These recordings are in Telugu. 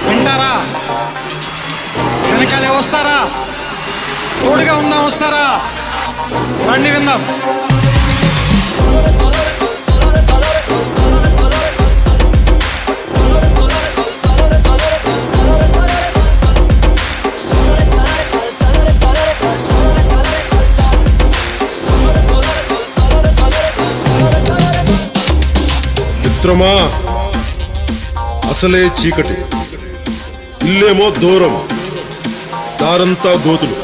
వింటారా? వెనకాలే వస్తారా? తోడుగా ఉందాం, వస్తారా? రండి విందాం. మిత్రమా, అసలే చీకటి, ఇల్లేమో దూరం, దారంతా గోతులు,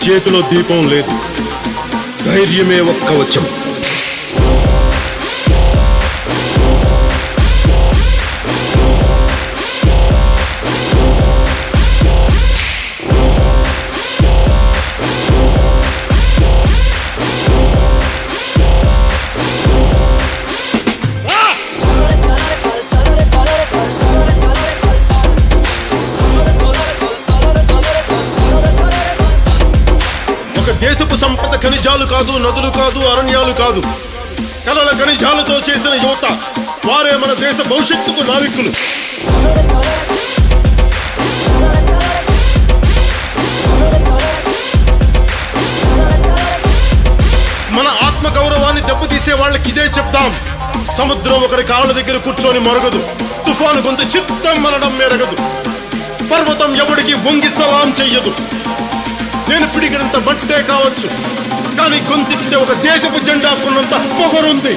చేతిలో దీపం లేదు, ధైర్యమే ఒక్క కవచం. దేశపు సంపద ఖనిజాలు కాదు, నదులు కాదు, అరణ్యాలు కాదు, కలల ఖనిజాలతో చేసిన యువత, వారే మన దేశ భవిష్యత్తుకు నావికులు. మన ఆత్మ గౌరవాన్ని దెబ్బతీసే వాళ్ళకి ఇదే చెప్తాం. సముద్రం ఒకరి కాళ్ళ దగ్గర కూర్చొని మరగదు, తుఫాను గొంతు చిత్తం మనడం మెరగదు, పర్వతం ఎవడికి వంగి సలాం చెయ్యదు. నేను పిడిగినంత బట్టే కావచ్చు, కానీ గొంతెత్తితే ఒక దేశపు జెండాకున్నంత పొగరుంది.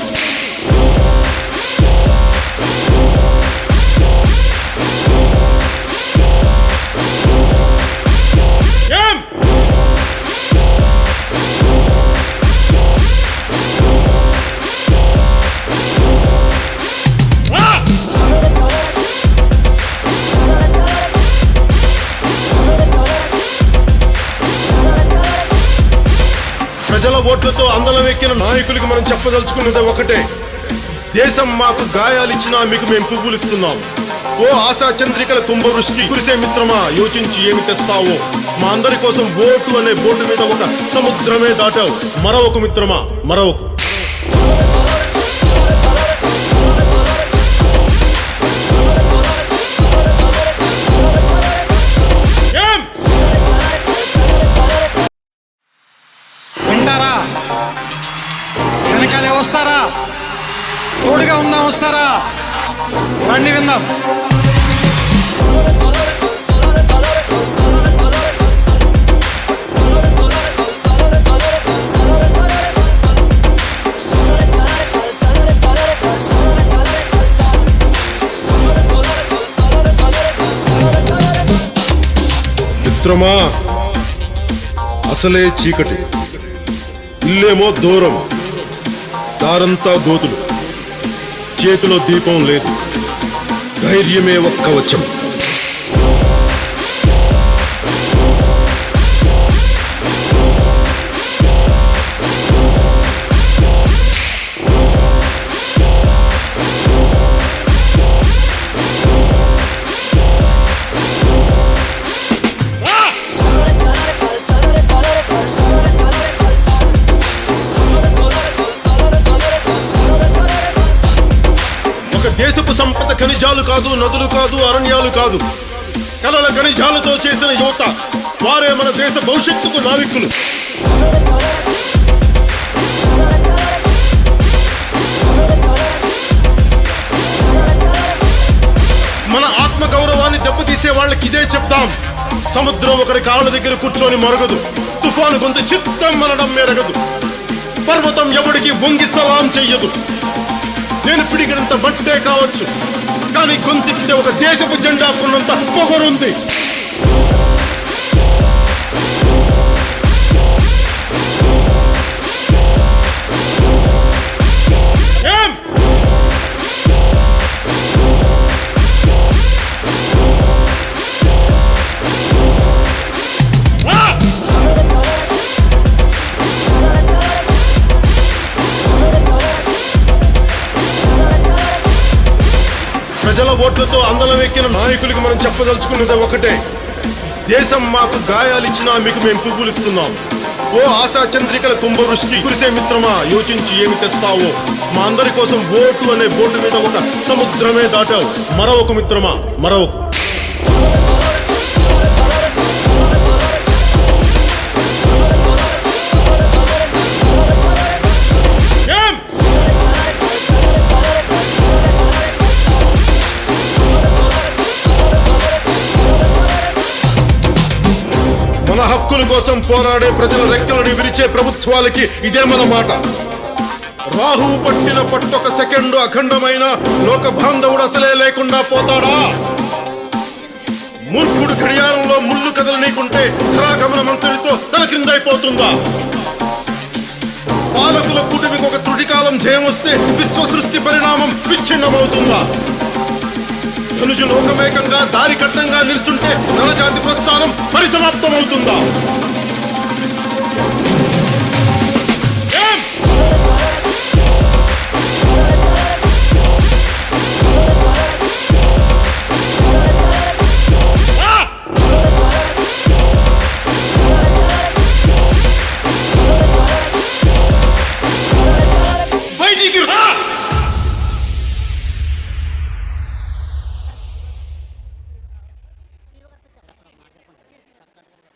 ఏం ప్రజల ఓట్లతో అందలం ఎక్కిన నాయకులకి మనం చెప్పదలుచుకున్నది ఒకటే: దేశం మాకు గాయాలిచ్చినా మీకు మేము పువ్వులిస్తున్నాం. ఓ ఆశా చంద్రికల కుంభవృష్టి కురిసే మిత్రమా, యోచించి ఏమి తెస్తావో. మా అందరి కోసం ఓటు అనే బోటు మీద ఒక సముద్రమే దాటావు. మరొక మిత్రమా, మరొక. వింటారా? వెనకాలే వస్తారా? తోడుగా ఉందాం, వస్తారా? రండి విందాం. మిత్రమా, అసలే చీకటి, ఇల్లేమో దూరం, దారంతా గోతులు, చేతిలో దీపం లేదు, ధైర్యమే ఒక్క కవచం. దేశపు సంపద ఖనిజాలు కాదు, నదులు కాదు, అరణ్యాలు కాదు, కలల ఖనిజాలతో చేసిన యువత, వారే మన దేశ భవిష్యత్తుకు నావికులు. మన ఆత్మ గౌరవాన్ని దెబ్బతీసే వాళ్ళకి ఇదే చెప్తాం. సముద్రం ఒకరి కాళ్ళ దగ్గర కూర్చొని మరగదు, తుఫాను గొంతు చిత్తం మనడం మెరగదు, పర్వతం ఎవడికి వంగి సలాం చెయ్యదు. నేను పిడిగినంత బట్టే కావచ్చు, కానీ గొంతెత్తితే ఒక దేశపు జెండాకున్నంత పొగరుంది. ఏం ప్రజల ఓట్లతో అందలం ఎక్కిన నాయకులకి మనం చెప్పదలుచుకున్నది ఒకటే: దేశం మాకు గాయాలిచ్చినా మీకు మేము పువ్వులిస్తున్నాం. ఓ ఆశా చంద్రికల కుంభవృష్టి కురిసే మిత్రమా, యోచించి ఏమి తెస్తావో. మా అందరి కోసం ఓటు అనే బోటు మీద ఒక సముద్రమే దాటావు. మరొక మిత్రమా, మరొక మన హక్కుల కోసం పోరాడే ప్రజల రెక్కలని విరిచే ప్రభుత్వాలకి ఇదే మన మాట. రాహువు పట్టిన పట్టొక సెకండు అఖండమైన లోక బాంధవుడు అసలే లేకుండా పోతాడా? మూర్ఖుడు గడియారంలో ముళ్ళు కదలనీకుంటే ధరాగమన మంత్రితో తల క్రిందైపోతుందా? పాలకుల కూటమికి ఒక త్రుటికాలం జయం వస్తే విశ్వ సృష్టి పరిణామం విచ్ఛిన్నమవుతుందా? ధనుజు లోకమేకంగా దారి కట్టంగా నిల్చుంటే నరజాతి ప్రస్థానం పరిసమాప్తమవుతుందా?